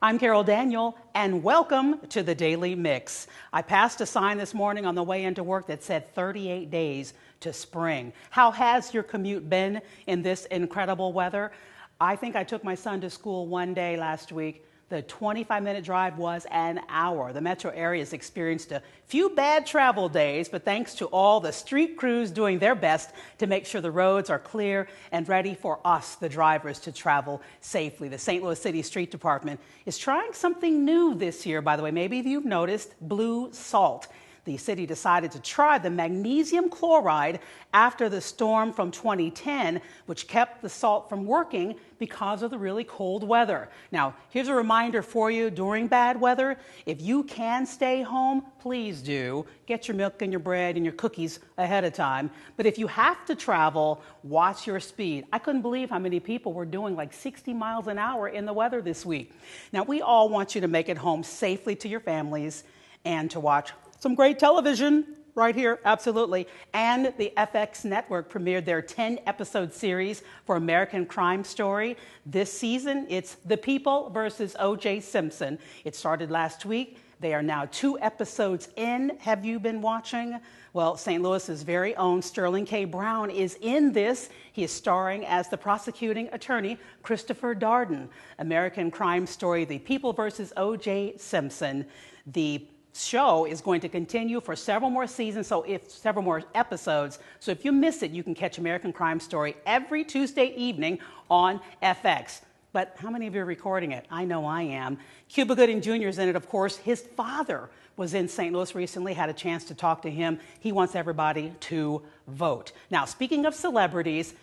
I'm Carol Daniel, and welcome to the Daily Mix. I passed a sign this morning on the way into work that said 38 days to spring. How has your commute been in this incredible weather? I think I took my son to school one day last week. The 25-minute drive was an hour. The metro area has experienced a few bad travel days, but thanks to all the street crews doing their best to make sure the roads are clear and ready for us, the drivers, to travel safely. The St. Louis City Street Department is trying something new this year, by the way. Maybe you've noticed blue salt. The city decided to try the magnesium chloride after the storm from 2010, which kept the salt from working because of the really cold weather. Now, here's a reminder for you during bad weather. If you can stay home, please do. Get your milk and your bread and your cookies ahead of time. But if you have to travel, watch your speed. I couldn't believe how many people were doing like 60 miles an hour in the weather this week. Now, we all want you to make it home safely to your families and to watch some great television right here, absolutely. And the FX network premiered their 10-episode series for American Crime Story. This season, it's The People versus O.J. Simpson. It started last week. They are now 2 episodes in. Have you been watching? Well, St. Louis's very own Sterling K. Brown is in this. He is starring as the prosecuting attorney, Christopher Darden. American Crime Story, The People versus O.J. Simpson. The show is going to continue for several more seasons, several more episodes. So if you miss it, you can catch American Crime Story every Tuesday evening on FX. But how many of you are recording it? I know I am. Cuba Gooding Jr. is in it, of course. His father was in St. Louis recently, had a chance to talk to him. He wants everybody to vote. Now, speaking of celebrities,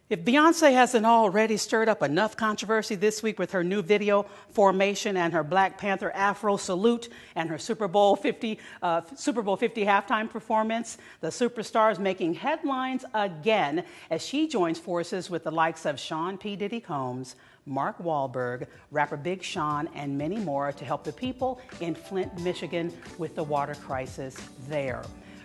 if Beyonce hasn't already stirred up enough controversy this week with her new video formation and her Black Panther Afro salute and her Super Bowl 50 halftime performance, the superstar is making headlines again as she joins forces with the likes of Sean P. Diddy Combs, Mark Wahlberg, rapper Big Sean, and many more to help the people in Flint, Michigan with the water crisis there.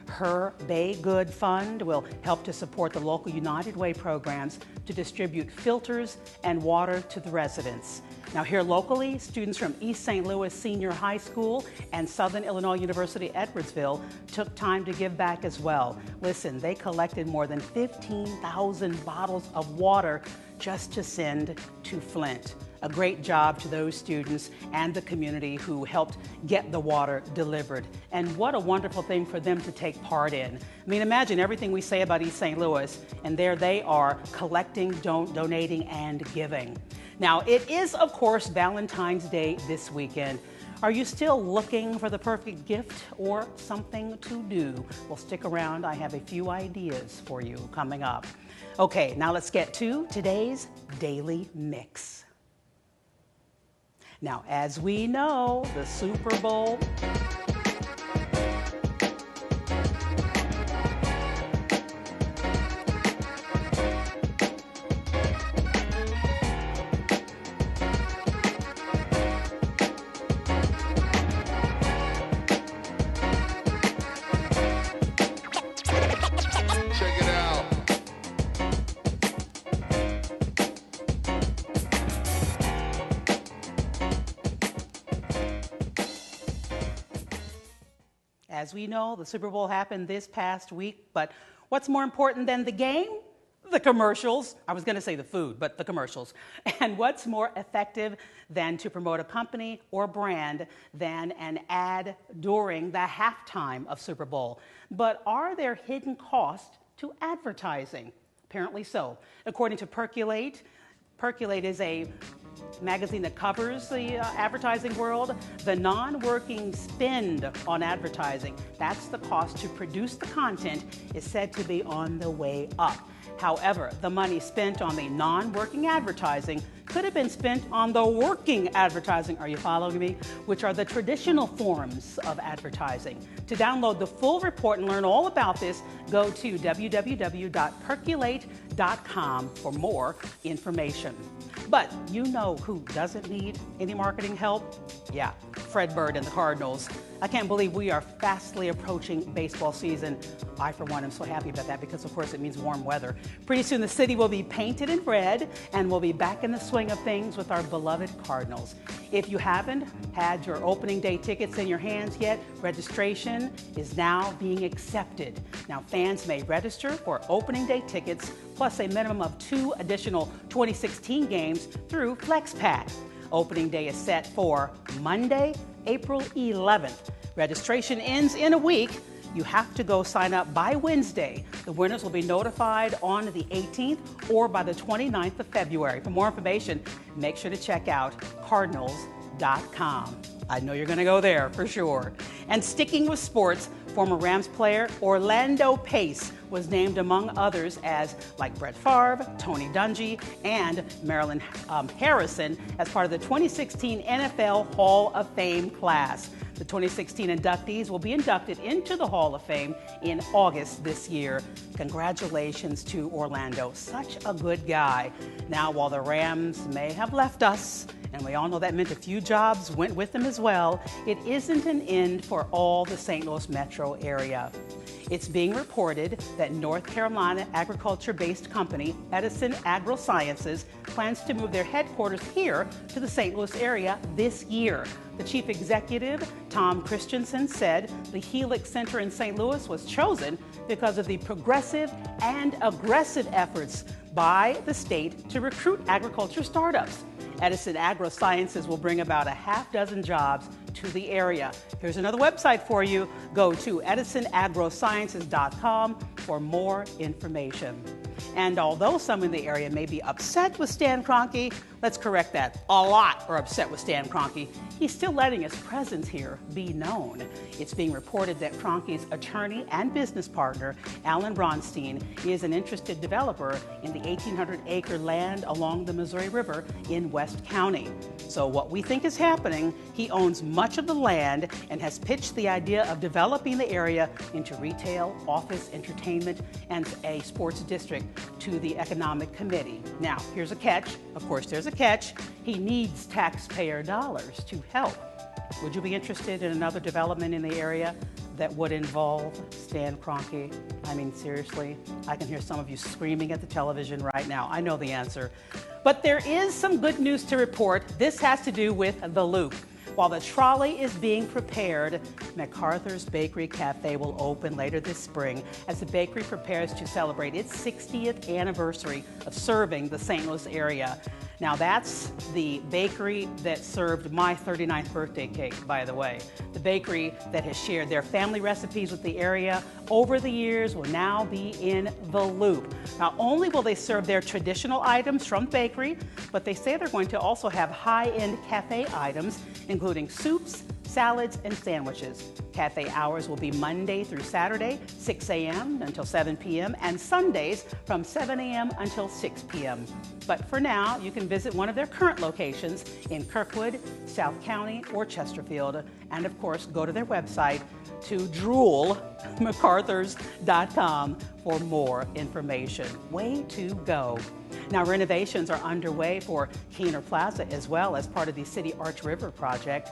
Her Bay Good Fund will help to support the local United Way programs to distribute filters and water to the residents. Now here locally, students from East St. Louis Senior High School and Southern Illinois University Edwardsville took time to give back as well. Listen, they collected more than 15,000 bottles of water just to send to Flint. A great job to those students and the community who helped get the water delivered. And what a wonderful thing for them to take part in. I mean, imagine everything we say about East St. Louis, and there they are collecting, donating, and giving. Now, it is, of course, Valentine's Day this weekend. Are you still looking for the perfect gift or something to do? Well, stick around. I have a few ideas for you coming up. Okay, now let's get to today's Daily Mix. Now, as we know, the Super Bowl As we know, the Super Bowl happened this past week, but what's more important than the game? The commercials. I was going to say the food, but the commercials. And what's more effective than to promote a company or brand than an ad during the halftime of Super Bowl? But are there hidden costs to advertising? Apparently so. According to Percolate is a magazine that covers the advertising world. The non-working spend on advertising, that's the cost to produce the content, is said to be on the way up. However, the money spent on the non-working advertising could have been spent on the working advertising, are you following me? Which are the traditional forms of advertising. To download the full report and learn all about this, go to www.percolate.com for more information. But you know who doesn't need any marketing help? Yeah, Fred Bird and the Cardinals. I can't believe we are fastly approaching baseball season. I, for one, am so happy about that because, of course, it means warm weather. Pretty soon the city will be painted in red and we'll be back in the swing of things with our beloved Cardinals. If you haven't had your opening day tickets in your hands yet, registration is now being accepted. Now, fans may register for opening day tickets plus a minimum of 2 additional 2016 games through FlexPad. Opening day is set for Monday, April 11th. Registration ends in a week. You have to go sign up by Wednesday. The winners will be notified on the 18th or by the 29th of February. For more information, make sure to check out Cardinals.com. I know you're going to go there for sure. And sticking with sports, former Rams player Orlando Pace was named among others as, like Brett Favre, Tony Dungy, and Marilyn Harrison, as part of the 2016 NFL Hall of Fame class. The 2016 inductees will be inducted into the Hall of Fame in August this year. Congratulations to Orlando. Such a good guy. Now, while the Rams may have left us, and we all know that meant a few jobs went with them as well, it isn't an end for all the St. Louis metro area. It's being reported that North Carolina agriculture-based company Edison AgroSciences plans to move their headquarters here to the St. Louis area this year. The chief executive, Tom Christensen, said the Helix Center in St. Louis was chosen because of the progressive and aggressive efforts by the state to recruit agriculture startups. Edison AgroSciences will bring about a half-dozen jobs to the area. Here's another website for you. Go to edisonagrosciences.com for more information. And although some in the area may be upset with Stan Kroenke, let's correct that. A lot are upset with Stan Kroenke. He's still letting his presence here be known. It's being reported that Kroenke's attorney and business partner, Alan Bronstein, is an interested developer in the 1,800-acre land along the Missouri River in West County. So what we think is happening, he owns much of the land and has pitched the idea of developing the area into retail, office, entertainment, and a sports district to the Economic Committee. Now, here's a catch. Of course, there's a catch. He needs taxpayer dollars to help. Would you be interested in another development in the area that would involve Stan Kroenke? I mean, seriously, I can hear some of you screaming at the television right now. I know the answer. But there is some good news to report. This has to do with the Loop. While the trolley is being prepared, McArthur's Bakery Cafe will open later this spring as the bakery prepares to celebrate its 60th anniversary of serving the St. Louis area. Now, that's the bakery that served my 39th birthday cake, by the way. The bakery that has shared their family recipes with the area over the years will now be in the Loop. Not only will they serve their traditional items from the bakery, but they say they're going to also have high-end cafe items, including soups, salads, and sandwiches. Cafe hours will be Monday through Saturday, 6 a.m. until 7 p.m., and Sundays from 7 a.m. until 6 p.m. But for now, you can visit one of their current locations in Kirkwood, South County, or Chesterfield, and of course, go to their website to drool, McArthurs.com, for more information. Way to go. Now, renovations are underway for Keener Plaza as well as part of the City Arch River project.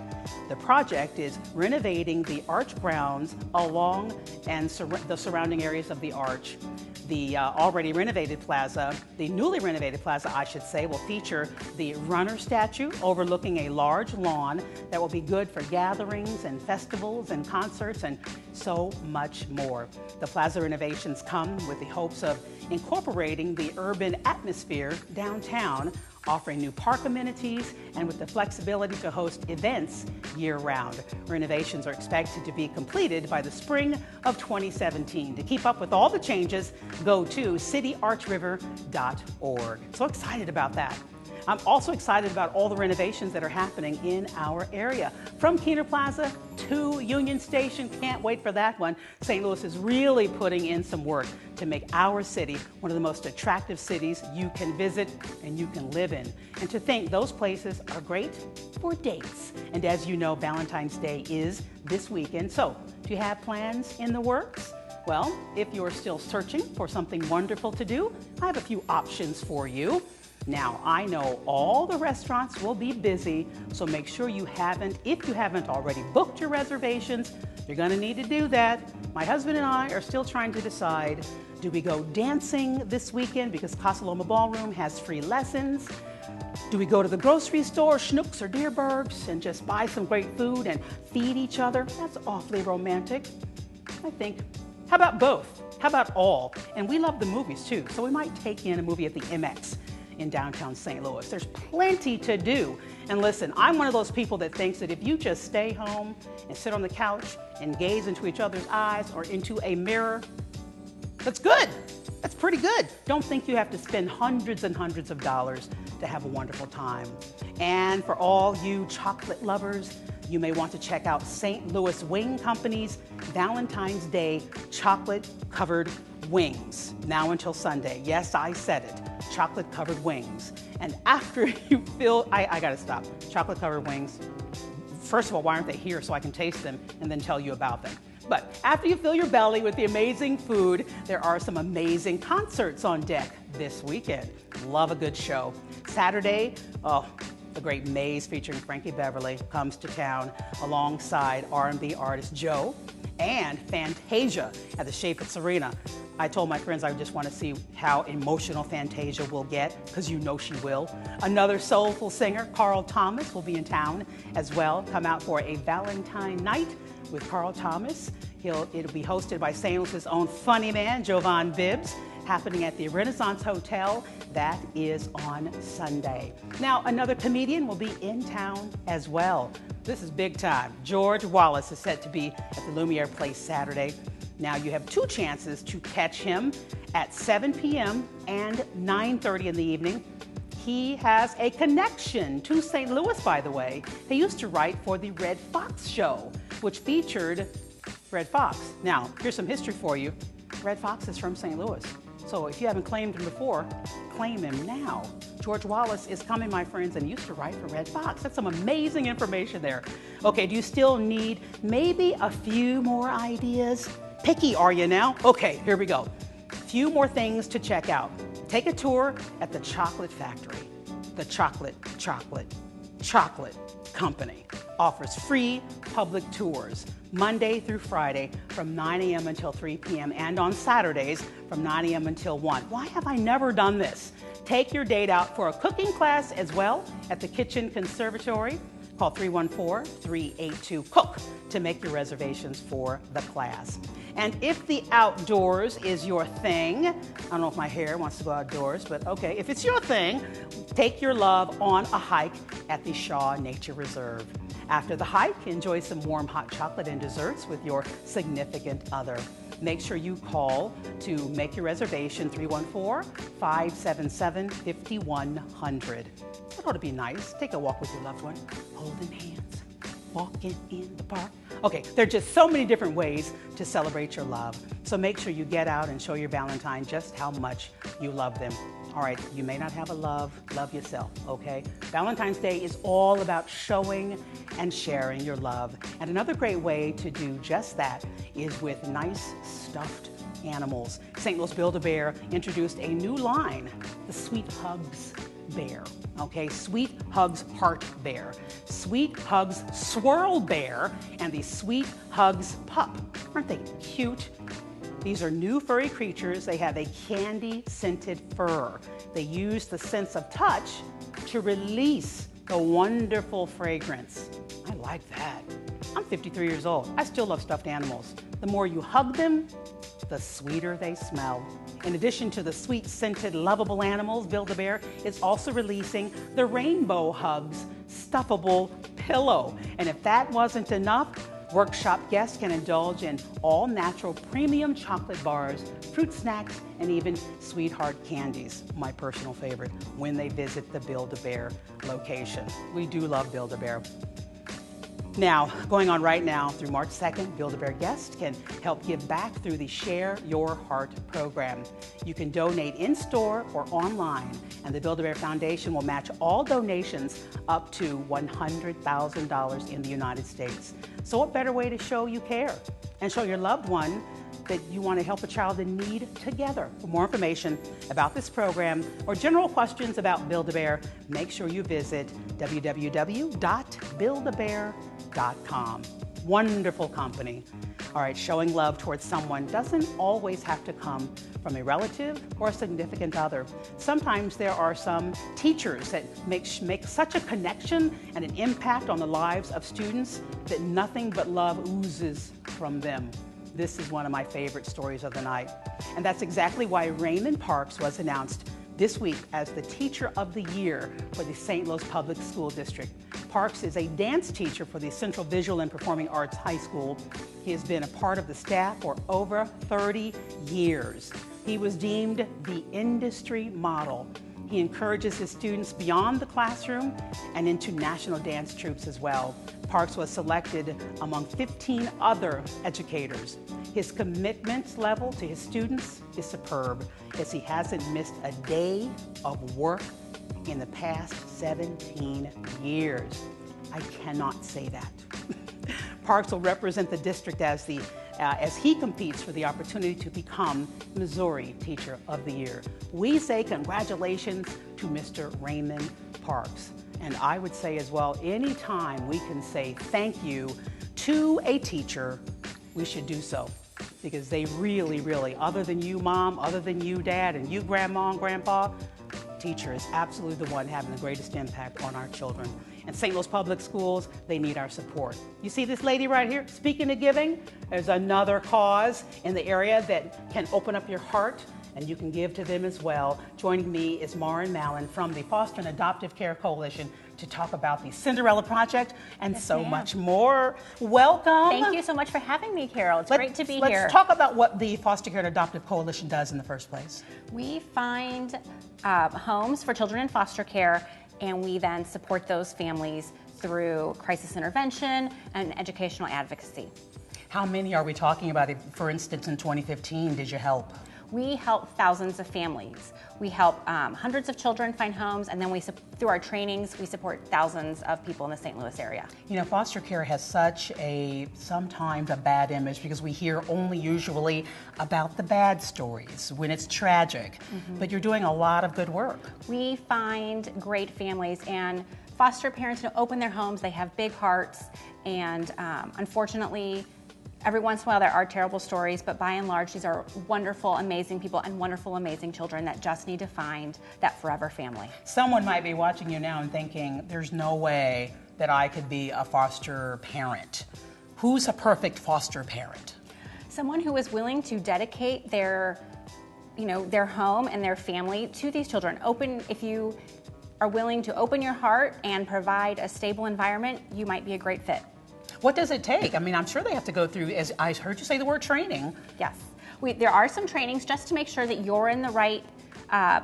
The project is renovating the arch grounds along and the surrounding areas of the arch. The already renovated plaza, the newly renovated plaza, I should say, will feature the runner statue overlooking a large lawn that will be good for gatherings and festivals and concerts and so much more. The plaza renovations come with the hopes of incorporating the urban atmosphere downtown, offering new park amenities, and with the flexibility to host events year-round. Renovations are expected to be completed by the spring of 2017. To keep up with all the changes, go to cityarchriver.org. So excited about that. I'm also excited about all the renovations that are happening in our area. From Keener Plaza to Union Station, can't wait for that one. St. Louis is really putting in some work to make our city one of the most attractive cities you can visit and you can live in. And to think those places are great for dates. And as you know, Valentine's Day is this weekend. So do you have plans in the works? Well, if you're still searching for something wonderful to do, I have a few options for you. Now, I know all the restaurants will be busy, so make sure if you haven't already booked your reservations, you're going to need to do that. My husband and I are still trying to decide, do we go dancing this weekend because Casa Loma Ballroom has free lessons? Do we go to the grocery store, Schnucks or Deerbergs, and just buy some great food and feed each other? That's awfully romantic, I think. How about both? How about all? And we love the movies too, so we might take in a movie at the MX in downtown St. Louis. There's plenty to do. And listen, I'm one of those people that thinks that if you just stay home and sit on the couch and gaze into each other's eyes or into a mirror, that's good. That's pretty good. Don't think you have to spend hundreds and hundreds of dollars to have a wonderful time. And for all you chocolate lovers, you may want to check out St. Louis Wing Company's Valentine's Day chocolate-covered wings, now until Sunday. Yes, I said it, chocolate-covered wings. And after you fill, I gotta stop, chocolate-covered wings. First of all, why aren't they here so I can taste them and then tell you about them? But after you fill your belly with the amazing food, there are some amazing concerts on deck this weekend. Love a good show. Saturday, the great Maze featuring Frankie Beverly comes to town alongside R&B artist Joe and Fantasia at the Chaifetz Arena. I told my friends I just want to see how emotional Fantasia will get, because you know she will. Another soulful singer, Carl Thomas, will be in town as well. Come out for a Valentine night with Carl Thomas. It'll be hosted by St. Louis's own funny man, Jovan Bibbs, happening at the Renaissance Hotel. That is on Sunday. Now, another comedian will be in town as well. This is big time. George Wallace is set to be at the Lumiere Place Saturday. Now, you have two chances to catch him at 7 p.m. and 9:30 in the evening. He has a connection to St. Louis, by the way. He used to write for the Red Fox show, which featured Red Fox. Now, here's some history for you. Red Fox is from St. Louis. So if you haven't claimed him before, claim him now. George Wallace is coming, my friends, and used to write for Red Fox. That's some amazing information there. Okay, do you still need maybe a few more ideas? Picky, are you now? Okay, here we go. Few more things to check out. Take a tour at the Chocolate Factory. The Chocolate Company offers free public tours Monday through Friday from 9 a.m. until 3 p.m. and on Saturdays from 9 a.m. until 1. Why have I never done this? Take your date out for a cooking class as well at the Kitchen Conservatory. Call 314-382-COOK to make your reservations for the class. And if the outdoors is your thing, I don't know if my hair wants to go outdoors, but okay, if it's your thing, take your love on a hike at the Shaw Nature Reserve. After the hike, enjoy some warm hot chocolate and desserts with your significant other. Make sure you call to make your reservation, 314-577-5100. That ought to be nice. Take a walk with your loved one, holding hands, walking in the park. Okay, there are just so many different ways to celebrate your love. So make sure you get out and show your Valentine just how much you love them. All right, you may not have a love yourself, okay? Valentine's Day is all about showing and sharing your love. And another great way to do just that is with nice stuffed animals. St. Louis Build-A-Bear introduced a new line, the Sweet Hugs Bear, okay? Sweet Hugs Heart Bear, Sweet Hugs Swirl Bear, and the Sweet Hugs Pup. Aren't they cute? These are new furry creatures. They have a candy-scented fur. They use the sense of touch to release the wonderful fragrance. I like that. I'm 53 years old. I still love stuffed animals. The more you hug them, the sweeter they smell. In addition to the sweet, scented, lovable animals, Build-A-Bear is also releasing the Rainbow Hugs stuffable pillow. And if that wasn't enough, workshop guests can indulge in all-natural premium chocolate bars, fruit snacks, and even sweetheart candies, my personal favorite, when they visit the Build-A-Bear location. We do love Build-A-Bear. Now, going on right now through March 2nd, Build-A-Bear guests can help give back through the Share Your Heart program. You can donate in-store or online, and the Build-A-Bear Foundation will match all donations up to $100,000 in the United States. So what better way to show you care and show your loved one that you want to help a child in need together? For more information about this program or general questions about Build-A-Bear, make sure you visit www.buildabear.com. Wonderful company. All right, showing love towards someone doesn't always have to come from a relative or a significant other. Sometimes there are some teachers that make such a connection and an impact on the lives of students that nothing but love oozes from them. This is one of my favorite stories of the night. And that's exactly why Raymond Parks was announced this week as the Teacher of the Year for the St. Louis Public School District. Parks is a dance teacher for the Central Visual and Performing Arts High School. He has been a part of the staff for over 30 years. He was deemed the industry model. He encourages his students beyond the classroom and into national dance troupes as well. Parks was selected among 15 other educators. His commitment level to his students is superb, as he hasn't missed a day of work in the past 17 years. I cannot say that. Parks will represent the district as he competes for the opportunity to become Missouri Teacher of the Year. We say congratulations to Mr. Raymond Parks. And I would say as well, anytime we can say thank you to a teacher, we should do so. Because they really, really, other than you, Mom, other than you, Dad, and you, Grandma and Grandpa, teacher is absolutely the one having the greatest impact on our children. And St. Louis Public Schools, they need our support. You see this lady right here? Speaking of giving, there's another cause in the area that can open up your heart, and you can give to them as well. Joining me is Maren Mellem from the Foster Adoptive Care Coalition to talk about the Cinderella Project and much more. Welcome. Thank you so much for having me, Carol. It's great to be here. Let's talk about what the Foster Care Adoptive Coalition does in the first place. We find homes for children in foster care, and we then support those families through crisis intervention and educational advocacy. How many are we talking about? For instance, in 2015, did you help? We help thousands of families. We help hundreds of children find homes, and then through our trainings, we support thousands of people in the St. Louis area. You know, foster care has sometimes a bad image because we hear only usually about the bad stories when it's tragic, but you're doing a lot of good work. We find great families, and foster parents open their homes. They have big hearts, and unfortunately, every once in a while there are terrible stories, but by and large these are wonderful, amazing people and wonderful, amazing children that just need to find that forever family. Someone might be watching you now and thinking, there's no way that I could be a foster parent. Who's a perfect foster parent? Someone who is willing to dedicate their home and their family to these children. If you are willing to open your heart and provide a stable environment, you might be a great fit. What does it take? I mean, I'm sure they have to go through, as I heard you say the word training. Yes. There are some trainings just to make sure that you're in the right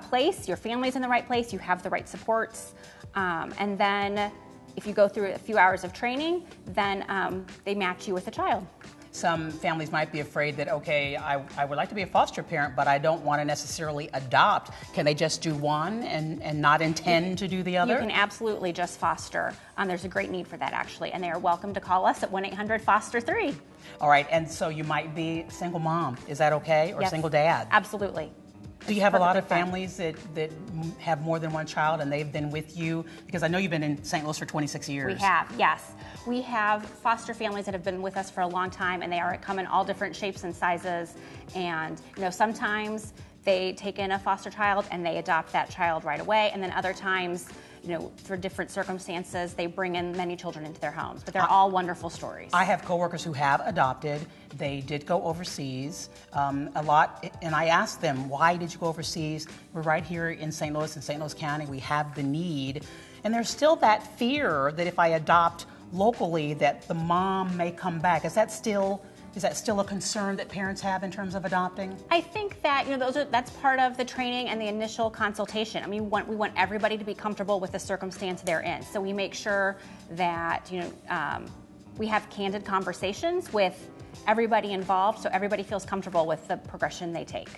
place, your family's in the right place, you have the right supports. And then if you go through a few hours of training, then they match you with a child. Some families might be afraid that, okay, I would like to be a foster parent, but I don't want to necessarily adopt. Can they just do one and not intend to do the other? You can absolutely just foster. There's a great need for that, actually, and they are welcome to call us at 1-800-FOSTER-3. All right, and so you might be a single mom. Is that okay? Or yes, single dad? Absolutely. Do you have a lot of families that have more than one child and they've been with you? Because I know you've been in St. Louis for 26 years. We have, yes. We have foster families that have been with us for a long time, and they come in all different shapes and sizes. And sometimes they take in a foster child and they adopt that child right away, and then other times, for different circumstances, they bring in many children into their homes. But they're all wonderful stories. I have coworkers who have adopted. They did go overseas a lot, and I asked them, why did you go overseas? We're right here in St. Louis, in St. Louis County. We have the need. And there's still that fear that if I adopt locally, that the mom may come back. Is that still a concern that parents have in terms of adopting? I think that that's part of the training and the initial consultation. I mean, we want everybody to be comfortable with the circumstance they're in. So we make sure that we have candid conversations with everybody involved, so everybody feels comfortable with the progression they take.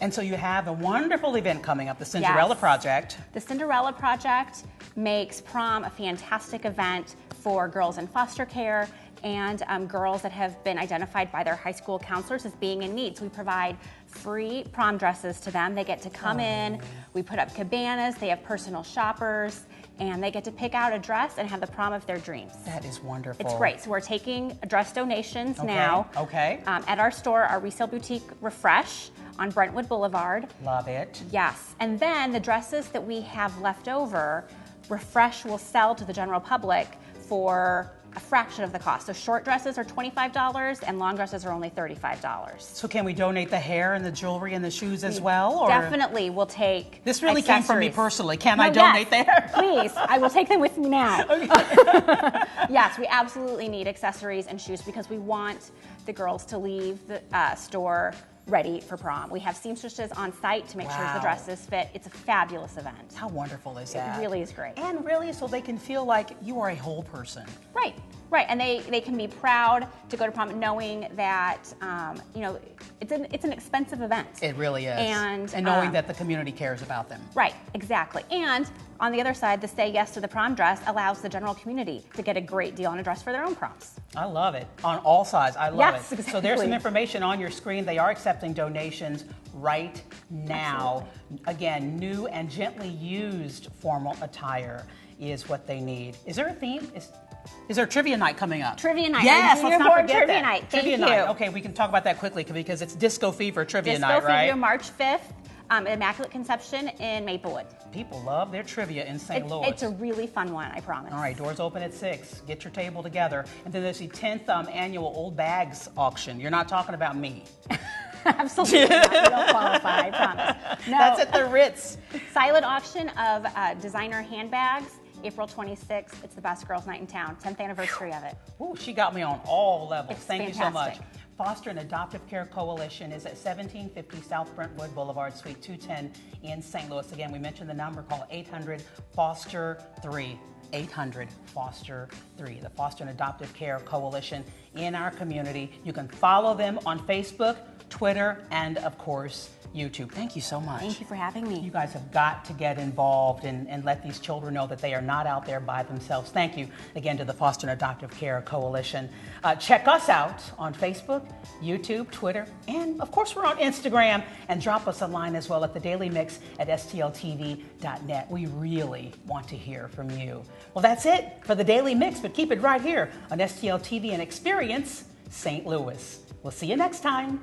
And so you have a wonderful event coming up, the Cinderella Project. The Cinderella Project makes prom a fantastic event for girls in foster care and girls that have been identified by their high school counselors as being in need. So we provide free prom dresses to them. They get to come in. We put up cabanas. They have personal shoppers. and they get to pick out a dress and have the prom of their dreams. That is wonderful. It's great. So we're taking dress donations Okay, now. okay. At our store, our resale boutique Refresh on Brentwood Boulevard. Love it. Yes. And then the dresses that we have left over, Refresh will sell to the general public for a fraction of the cost. So short dresses are $25 and long dresses are only $35. So can we donate the hair and the jewelry and the shoes as well? Or? Definitely will take This really came from me accessories. personally. Can I donate the hair? Please, I will take them with me now. Yes, we absolutely need accessories and shoes because we want the girls to leave the store ready for prom. We have seamstresses on site to make sure the dresses fit. It's a fabulous event. How wonderful is that? It really is great. And really so they can feel like you are a whole person. Right, right. And they can be proud to go to prom knowing that, you know, it's an expensive event. It really is. And knowing that the community cares about them. Right, exactly. And on the other side, the Say Yes to the Prom dress allows the general community to get a great deal on a dress for their own proms. I love it. On all sides, I love it. Exactly. So there's some information on your screen. They are accepting donations right now. Absolutely. Again, new and gently used formal attire is what they need. Is there a theme? Is there a trivia night coming up? Trivia night. Yes, Junior let's not board forget trivia that. night. Thank Trivia you. night. Okay, we can talk about that quickly because it's Disco Fever Trivia Disco Night, right? Fever, March 5th. Immaculate Conception in Maplewood. People love their trivia in St. Louis. It's a really fun one, I promise. All right, doors open at 6. Get your table together. And then there's the 10th annual Old Bags auction. You're not talking about me. Absolutely not. We don't qualify, I promise. No. That's at the Ritz. Silent auction of designer handbags, April 26th. It's the best girls' night in town. 10th anniversary of it. Ooh, she got me on all levels. It's Thank you so much. fantastic. Foster and Adoptive Care Coalition is at 1750 South Brentwood Boulevard, Suite 210 in St. Louis. Again, we mentioned the number, call 800-FOSTER-3. 800-FOSTER-3, the Foster and Adoptive Care Coalition in our community. You can follow them on Facebook, Twitter, and of course, YouTube. Thank you so much. Thank you for having me. You guys have got to get involved and let these children know that they are not out there by themselves. Thank you again to the Foster and Adoptive Care Coalition. Check us out on Facebook, YouTube, Twitter, and of course we're on Instagram. And drop us a line as well at thedailymix@stltv.net. We really want to hear from you. Well, that's it for the Daily Mix, but keep it right here on STL TV and Experience St. Louis. We'll see you next time.